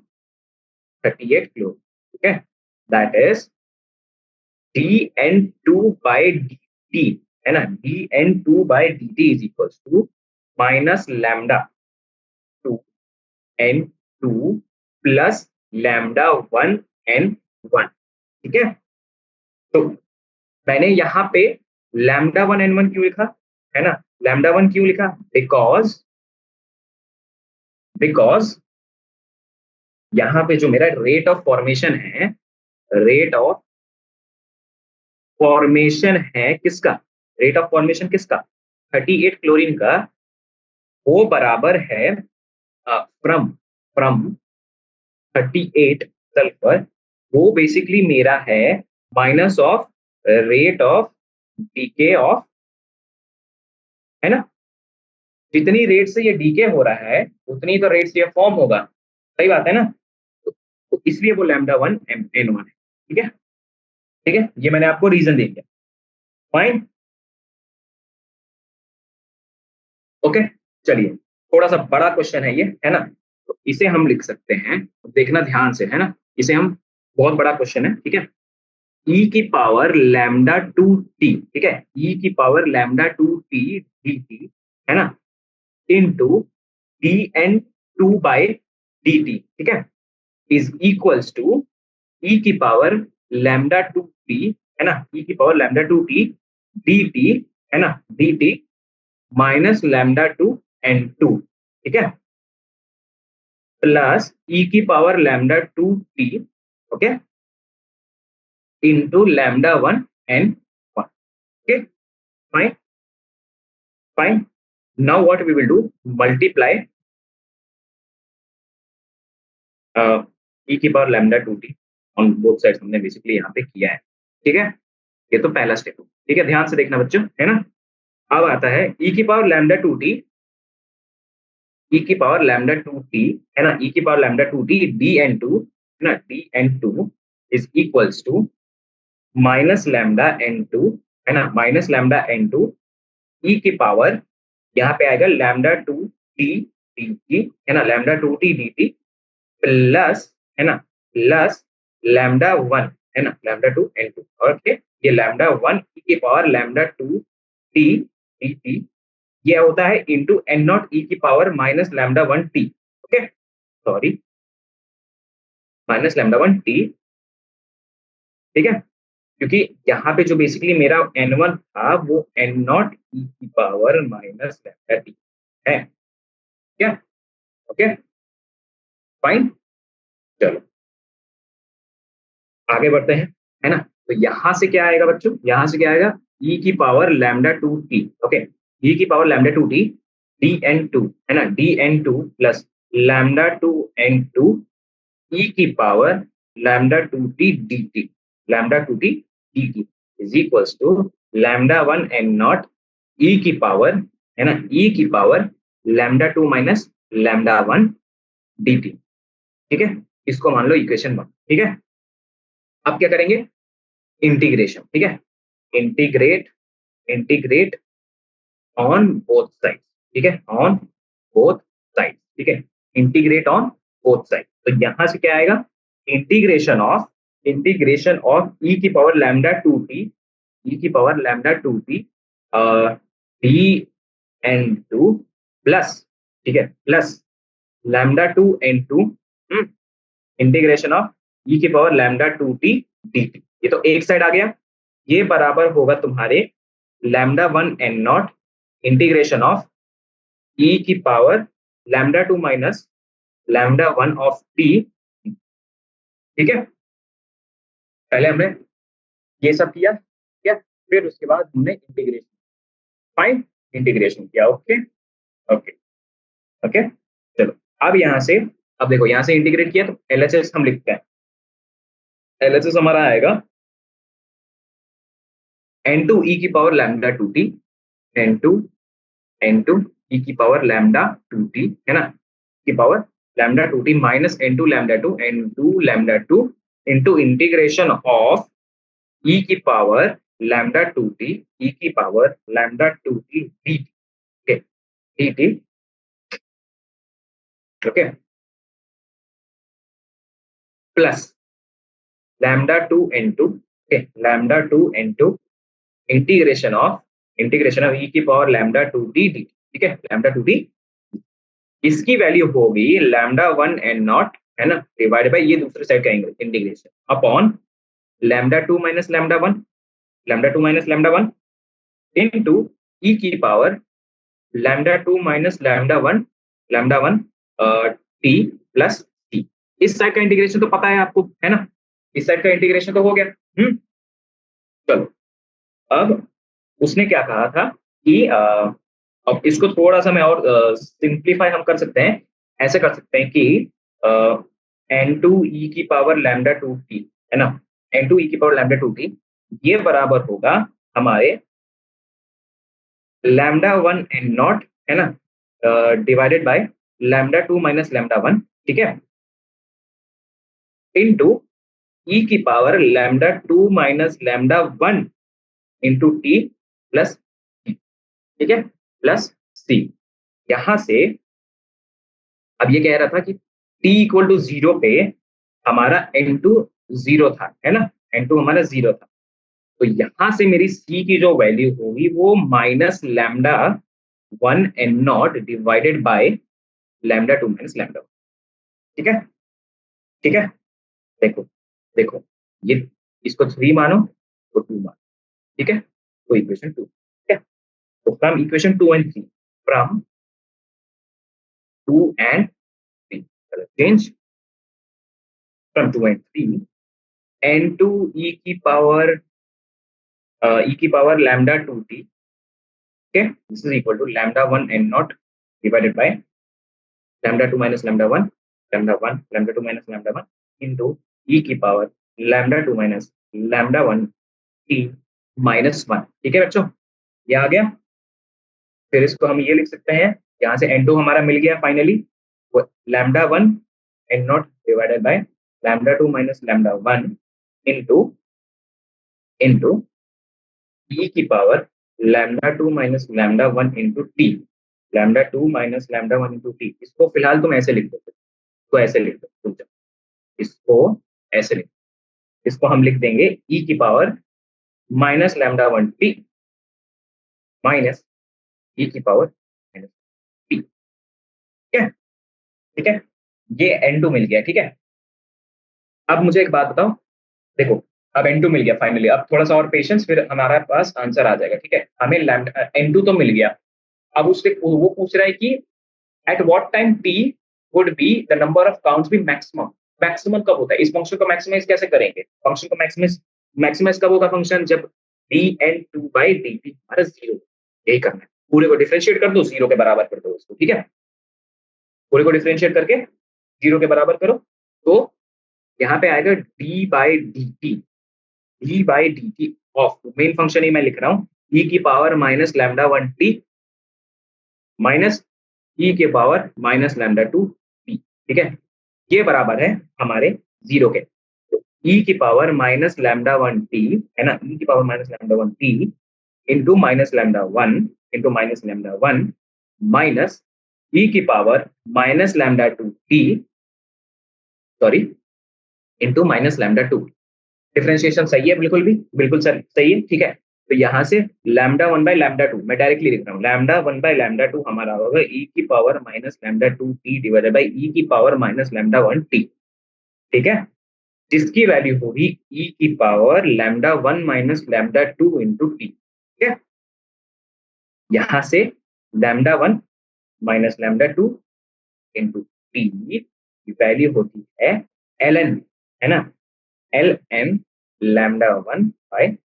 A: 38 chlorine, ठीक है, that is dN2 by dt, है ना, dN2 by dt is equals to minus lambda two N2 plus lambda one N1, ठीक है। तो मैंने यहाँ पे लैम्डा वन N1 क्यों लिखा, है ना, लैम्डा वन क्यों लिखा, बिकॉज यहाँ पे जो मेरा रेट ऑफ फॉर्मेशन है, रेट ऑफ फॉर्मेशन है किसका, रेट ऑफ फॉर्मेशन किसका, 38 क्लोरीन का, वो बराबर है फ्रॉम फ्रॉम 38 सल्फर, वो बेसिकली मेरा है minus of rate of DK of, है ना, जितनी रेट से ये डीके हो रहा है उतनी तो रेट से ये फॉर्म होगा, सही बात है ना। तो इसलिए वो लैम्डा वन N1 है, ठीक है, ठीक है, ये मैंने आपको रीजन दे दिया, फाइन, ओके। चलिए, थोड़ा सा बड़ा क्वेश्चन है ये, है ना, तो इसे हम लिख सकते हैं, देखना ध्यान से, है ना, इसे हम, बहुत बड़ा क्वेश्चन है, ठीक है, ई की पावर लैम्डा टू टी, ठीक है, ई की power lambda two T D T, है ना, into D N two by D T, ठीक है, इज इक्वल्स टू ई की पावर लैम्डा टू टी, है ना, ई की power lambda two T D T, है ना, D T minus lambda two N two, ठीक है, प्लस ई की power lambda two T, okay, into lambda one N one, okay, fine, fine. Now what we will do, multiply E की power lambda two T on both sides, हमने बेसिकली यहाँ पे किया है, ठीक है, ये तो पहला स्टेप, ठीक है, ध्यान से देखना बच्चों, है ना। अब आता है ई की power lambda two t, e की पावर लैम्डा टू टी, है ना, ई की power lambda two T D N two, है ना, D N two is equals to minus lambda n two, है ना, माइनस लैम्डा एन टू ई की पावर, यहाँ पे आएगा lambda two T D T, है ना, lambda two T D t plus, है ना, प्लस लैम्डा वन, है ना, lambda two N to, okay, ये लैम्डा वन ई की power lambda two T D T, ये होता है इंटू एन नॉट ई की power minus lambda one T, okay, sorry, minus lambda one T, ठीक है, क्योंकि यहाँ पे जो बेसिकली मेरा N1 था वो एन नॉट ई की पावर माइनस लैम्डा टी है, क्या, ओके, फाइन। चलो आगे बढ़ते हैं, है ना, तो यहां से क्या आएगा बच्चों, यहां से क्या आएगा, ई की power lambda two T, okay, E की power lambda two T D N two, है ना, D N two plus lambda two N two ई की power lambda 2t dt, lambda 2t dt is equals to lambda 1 N naught E की power, है ना, ई की power lambda 2 minus lambda 1 dt। ठीक है, इसको मान लो इक्वेशन 1। ठीक है, अब क्या करेंगे, इंटीग्रेशन। ठीक है, integrate, integrate on both side. ठीक है, ऑन बोथ साइड। ठीक है, इंटीग्रेट ऑन बोथ साइड। तो यहां से क्या आएगा, integration of, integration of E की पावर लैम्डा 2t, ई की power lambda 2t D N two plus, ठीक है, plus lambda 2 N two, integration of E की पावर लैम्डा 2t dt। ये तो एक साइड आ गया, ये बराबर होगा तुम्हारे lambda 1 N naught integration of E की power lambda 2 minus lambda 1 of T. ठीक है, पहले हमने ये सब किया, ठीक है, फिर उसके बाद हमने इंटीग्रेशन, फाइन, इंटीग्रेशन किया। ओके, ओके, ओके, चलो अब यहां से, अब देखो यहां से इंटीग्रेट किया तो एलएचएस हम लिखते हैं, एलएचएस हमारा आएगा एन टू ई की power lambda 2t, N two, N two ई की पावर लैम्डा 2t, है ना, की power lambda 2t minus N two lambda 2, N two lambda 2 into integration of E की पावर लैम्डा 2t, ई की power lambda 2t dt, okay, dt, okay, plus lambda 2 n2, okay, lambda 2 n2 integration of, integration of E की power lambda 2t dt। ठीक है, lambda 2t, इसकी value होगी lambda 1 N not, है ना, divide by ये दूसरे साइड का integration upon lambda 2 minus lambda 1, lambda 2 minus lambda 1 into E की power lambda 2 minus lambda 1, lambda 1 T plus T. इस साइड का इंटीग्रेशन तो पता है आपको, है ना, इस साइड का इंटीग्रेशन तो हो गया। चलो, अब उसने क्या कहा था कि अब इसको थोड़ा सा मैं और सिंप्लीफाई हम कर सकते हैं, ऐसे कर सकते हैं कि एन टू ई की पावर लैम्डा 2t, है ना, एन टू ई की पावर लैम्डा 2t, ये बराबर होगा हमारे लैम्डा 1 एन नॉट, है ना, divided by lambda 2 minus lambda 1, ठीक है, इनटू ई की power lambda 2 minus lambda 1 into T plus, ठीक है, प्लस सी। यहां से अब ये कह रहा था कि t इक्वल टू 0 पे हमारा n2 0 था, है ना, n2 हमारा 0 था, तो यहां से मेरी c की जो वैल्यू होगी वो minus lambda 1 N naught divided by lambda 2 minus lambda 1। ठीक है, ठीक है, देखो, देखो, ये इसको 3 मानो तो 2 मानो, ठीक है, तो इक्वेशन 2। ठीक है, तो from equation 2 and 3, from 2 and 3, change from 2 and 3, n2 e की power lambda 2t, okay, this is equal to lambda 1 n naught divided by lambda 2 minus lambda 1, lambda 1, lambda 2 minus lambda 1 into e की power lambda 2 minus lambda 1 t minus 1। ठीक है बच्चों, ये आ गया। फिर इसको हम ये लिख सकते हैं, यहाँ से n2 हमारा मिल गया finally, lambda 1 n naught divided by lambda 2 minus lambda 1 into e की power lambda 2 minus lambda 1 into T, lambda 2 minus lambda 1 into T. इसको फिलहाल तुम ऐसे लिख दो, इसको ऐसे लिख दो तुम, इसको ऐसे लिख, इसको हम लिख देंगे e की power minus lambda 1 T minus e की पावर माइनस टी। ठीक है, ठीक है, ये n2 मिल गया। ठीक है, अब मुझे एक बात बताओ, देखो, अब n2 मिल गया फाइनली, अब थोड़ा सा और पेशेंस, फिर हमारे पास आंसर आ जाएगा। ठीक है, हमें लैम्डा n2 तो मिल गया, अब उससे वो पूछ रहा है कि at what time t would be the number of counts be maximum, maximum कब होता है, इस फंक्शन को मैक्सिमाइज कैसे करेंगे, फंक्शन को मैक्सिमाइज, मैक्सिमाइज कब होगा फंक्शन, जब dn2 बाई dt हमारा 0, यही करना है, पूरे को डिफरेंशिएट कर दो, 0 के बराबर कर दो उसको। ठीक है, पूरे को डिफरेंशिएट करके 0 के बराबर करो, तो यहाँ पे आएगा D by D T of main function ही मैं लिख रहा हूँ ई की power minus lambda one T minus E के power minus lambda two T. ठीक है, ये बराबर है हमारे जीरो के। तो ई की power minus lambda one T है ना, ई की power minus lambda one T into minus lambda one minus E की power minus lambda two T, sorry, into minus lambda two. Differentiation सही है, बिल्कुल सर सही है। ठीक है, तो यहाँ से lambda one by lambda two मैं डायरेक्टली लिख रहा हूँ, lambda one by lambda two हमारा होगा ई की power minus lambda two T divided by E की power minus lambda one T. ठीक है, जिसकी वैल्यू होगी ई की power lambda one minus lambda two into T. ठीक है, यहाँ से lambda one minus lambda two into T की वैल्यू होती है एल एन, है ना, l n lambda one by,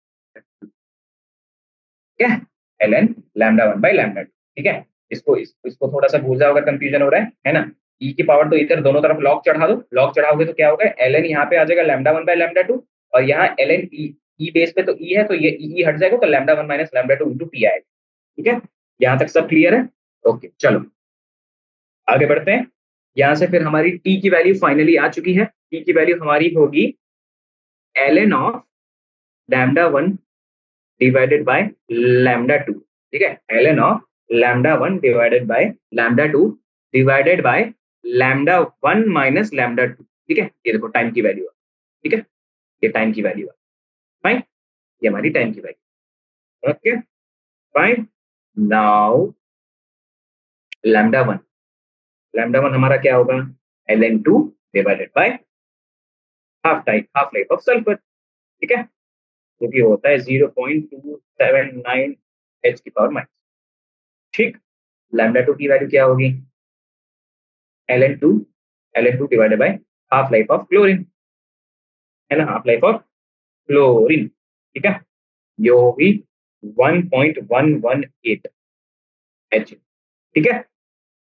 A: ठीक है, L n lambda one by lambda two. ठीक है, इसको थोड़ा सा भूल जाओ अगर कंफ्यूजन हो रहा है ना। ई की पावर तो इधर दोनों तरफ लॉग चढ़ा दो, लॉग चढ़ाओगे तो क्या होगा, एल एन यहाँ पे आ जाएगा lambda one by lambda to, और यहाँ एल एन ई बेस पे तो ई है, तो ये ई हट जाएगा, तो lambda one minus lambda two into T आएगा। ठीक है, यहाँ तक सब क्लियर है? ओके, चलो आगे बढ़ते हैं। यहाँ से फिर हमारी टी की वैल्यू फाइनली आ चुकी है। टी की वैल्यू हमारी होगी l n of lambda one divided by lambda two. ठीक है, ln of lambda one divided by lambda two divided by lambda one minus lambda two. ठीक है, ये देखो टाइम की वैल्यू है। ठीक है, ये टाइम की वैल्यू है। फाइन, ये हमारी टाइम की value. Okay fine, now lambda one हमारा क्या होगा, ln to divided by half life of sulphur. ठीक है, जो कि होता है 0.279 एच की पावर माइनस। ठीक, लैम्डा टू की वैल्यू क्या होगी, ln to divided by half life of chlorine, है ना, हाफ लाइफ ऑफ क्लोरीन। ठीक है, ये होगी 1.118 एच। ठीक है,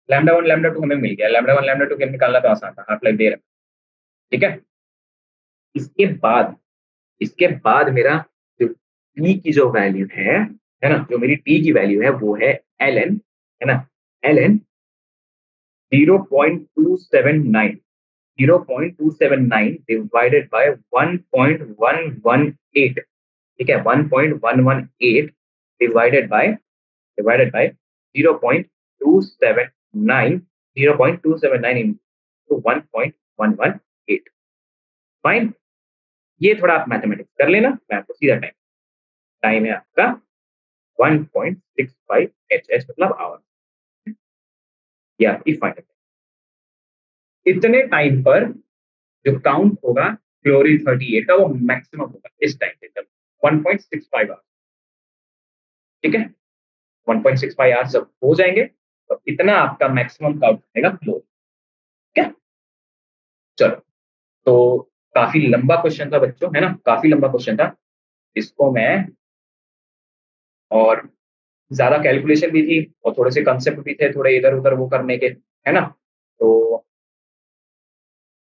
A: लैम्डा वन लैम्डा टू हमें मिल गया, लैम्डा वन लैम्डा टू के निकालना तो आसान था, हाफ लाइफ दे रहा। ठीक है, इसके बाद मेरा जो टी की जो वैल्यू है ना, जो मेरी टी की वैल्यू है वो है ln, है ना, ln 0.279 0.279 डिवाइडेड बाय 1.118। ठीक है, 1.118 डिवाइडेड बाय 0.279 0.279 इंटू 1.118। फाइन, ये थोड़ा आप मैथमेटिक्स कर लेना, मैं आपको सीधा टाइम टाइम है आपका 1.65 एच एच मतलब आवर, ये आपकी फाइनल। इतने टाइम पर जो काउंट होगा क्लोरीन 38 का वो मैक्सिमम होगा इस टाइम पे, जब 1.65 आवर्स। ठीक है, 1.65 आवर्स जब हो जाएंगे तो इतना आपका मैक्सिमम काउंट आएगा क्लोरीन। ठीक है, चलो, तो काफी लंबा क्वेश्चन था बच्चों, है ना, काफी लंबा क्वेश्चन था। इसको मैं, और ज्यादा कैलकुलेशन भी थी और थोड़े से कंसेप्ट भी थे थोड़े इधर उधर वो करने के, है ना। तो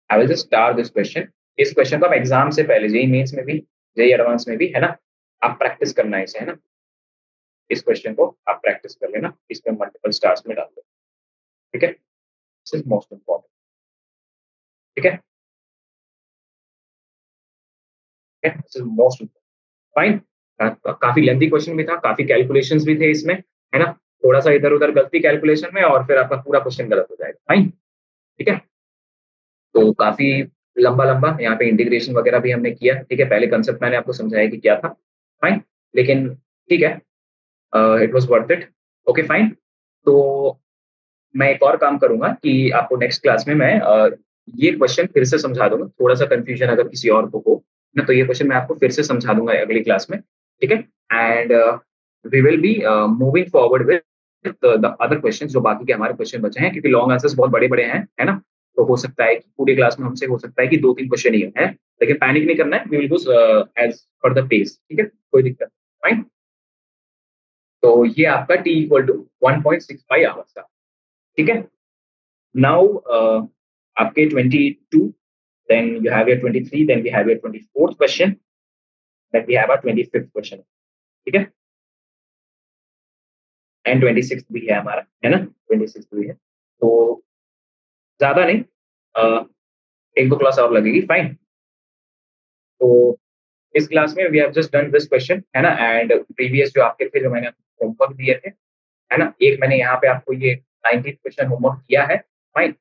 A: I will just start this question. इस क्वेश्चन को आप एग्जाम से पहले जेई मेंस में भी, जेई एडवांस में भी, है ना, आप प्रैक्टिस करना है इसे, है ना। इस क्वेश्चन को आप प्रैक्टिस कर लेना, इसमें मल्टीपल स्टार्स में डाल दो। ठीक है, दिस इज मोस्ट इंपॉर्टेंट। ठीक है, दिस इज मोस्ट फाइन। काफी लेंथी क्वेश्चन भी था, काफी कैलकुलेशंस भी थे इसमें, है ना। थोड़ा सा इधर उधर गलती कैलकुलेशन में और फिर आपका पूरा क्वेश्चन गलत हो जाएगा। फाइन, ठीक है, तो काफी लंबा लंबा यहाँ पे इंटीग्रेशन वगैरह भी हमने किया। ठीक है, पहले कंसेप्ट मैंने आपको समझाया कि क्या था। फाइन, लेकिन ठीक है, it was worth it. Okay fine, तो मैं एक और काम करूंगा कि आपको नेक्स्ट क्लास में मैं ये क्वेश्चन फिर से समझा दूंगा। थोड़ा सा कंफ्यूजन अगर किसी और को हो ना, तो ये क्वेश्चन मैं आपको फिर से समझा दूंगा अगली क्लास में। ठीक है, and we will be moving forward with the other question, जो बाकी के हमारे क्वेश्चन बचे हैं, क्योंकि लॉन्ग आंसर्स बहुत बड़े बड़े हैं, है ना। तो हो सकता है कि पूरी क्लास में हमसे हो सकता है कि दो तीन क्वेश्चन ही है, लेकिन पैनिक नहीं करना है, we will go as per the pace. ठीक है, कोई दिक्कत नहीं। फाइन, तो ये आपका टी इक्वल टू 1.65 आवर्स था। ठीक है, नाउ आपके 22 then you have your 23, then we have your 24th question, then we have our 25th question. ठीक है, एंड 26 भी है हमारा, है ना, 26 भी है, तो ज्यादा नहीं, एक दो क्लास और लगेगी, फाइन। तो इस क्लास में we have just done this question, है ना, एंड प्रीवियस जो आपके थे, जो मैंने होमवर्क दिए थे, है ना, एक मैंने यहाँ पे आपको ये 19th क्वेश्चन होमवर्क किया है, फाइन।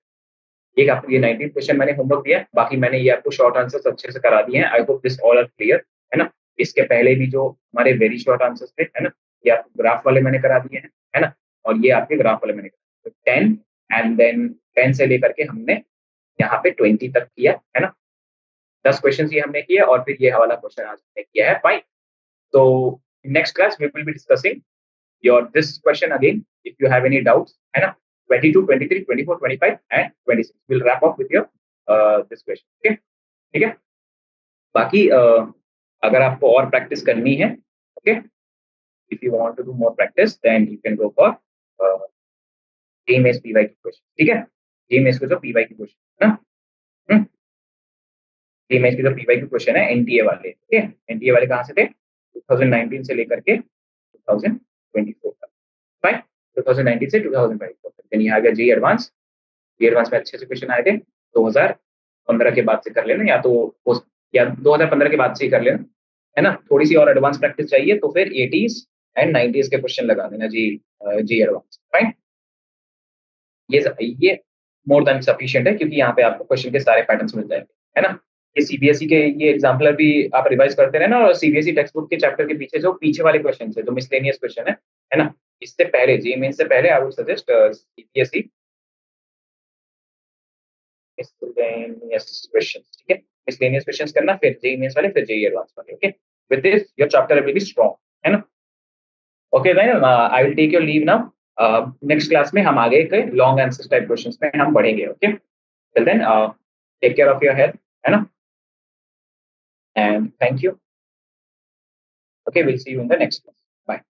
A: एक आपको ये 19th क्वेश्चन मैंने होमवर्क दिया है, बाकी मैंने ये आपको शॉर्ट आंसर्स अच्छे से करा दिए हैं। I hope this all are clear, है ना। इसके पहले भी जो हमारे वेरी शॉर्ट आंसर्स थे, है ना, ये आपको ग्राफ वाले मैंने करा दिए हैं, है ना, और ये आपके ग्राफ वाले मैंने करा दिए। 10 एंड देन 10 से लेकर के हमने यहाँ पे 20 तक किया, है ना। 10 क्वेश्चन ये हमने किए और फिर ये वाला क्वेश्चन आज हमने किया है, fine. So next class we will be discussing your this question again. If you have any doubts, है ना, 22, 23, 24, 25 and 26. We'll wrap up with your this question. Okay, ठीक है। बाकी अगर आपको और प्रैक्टिस करनी है, okay, if you want to do more practice, then you can go for GMS PY की question. ठीक है, GMS के जो PY की question है ना, GMS के जो PY की question है NTA वाले, ठीक है, NTA वाले कहाँ से थे, 2019 से लेकर के 2024 तक, फाइन। 2019 से 2024 तक, देन यहाँ आ गया जी एडवांस। जी एडवांस में अच्छे से क्वेश्चन आए थे, 2015 के बाद से कर लेना, या तो या 2015 के बाद से ही कर लेना, है ना। थोड़ी सी और एडवांस प्रैक्टिस चाहिए तो फिर 80s एंड 90s के क्वेश्चन लगा देना जी, जी एडवांस, फाइन। ये मोर देन सफिशिएंट है, क्योंकि यहाँ पे आपको क्वेश्चन के सारे पैटर्न्स मिल जाएंगे, है ना। ये सीबीएसई के ये एग्जाम्पलर भी आप रिवाइज करते रहना, और सीबीएसई टेक्स्ट बुक के चैप्टर के पीछे जो पीछे वाले क्वेश्चन है, जो मिसलेनियस क्वेश्चन है ना, इससे पहले जी मेन से पहले I would suggest CBSE miscellaneous questions, ठीक है। मिसलेनियस क्वेश्चंस करना, फिर जेईई मेंस वाले, फिर जेईई एडवांस वाले, okay. With this your chapter will be strong, है ना। Okay then I will take your leave now. Next class में हम आगे के लॉन्ग आंसर्स टाइप क्वेश्चंस में हम बढ़ेंगे, okay. Till then take care of your health, है ना, and thank you. Okay, we'll see you in the next class. Bye.